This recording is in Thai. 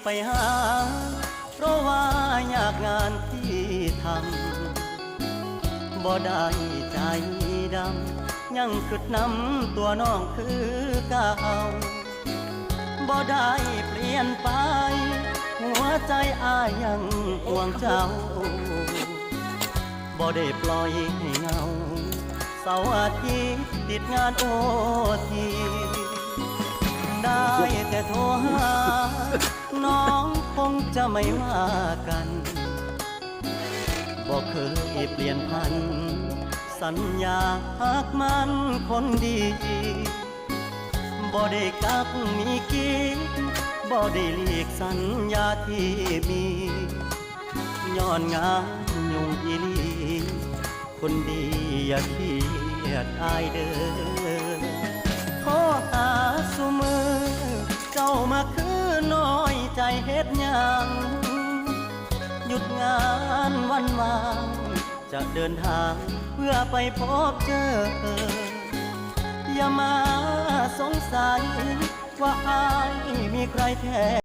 ไปหาเพราะว่าอยากงานที่ทำบ่ได้ใจดำยังกึดนำตัวน้องคือเก่าบ่ได้เปลี่ยนไปหัวใจอ้ายยังห่วงเจ้าบ่ได้ปล่อยให้เงาเสาร์อาทิตย์ติดงานโอทีได้แต่โทรหาน้องคงจะไม่ว่ากันบ่เคยเปลี่ยนพันสัญญาหากมันคนดีบ่ได้กักมีกิ๊กบ่ได้หลีกสัญญาที่มีย้อนงานยุ่งอีหลีคนดีอย่าเครียดอายเด้อขอหาสุมือเจ้ามาคือน้อยใจเฮ็ดหยังหยุดงานวันวางจะเดินทางเพื่อไปพบเจออย่ามาสงสัยว่าอายมีใครแท้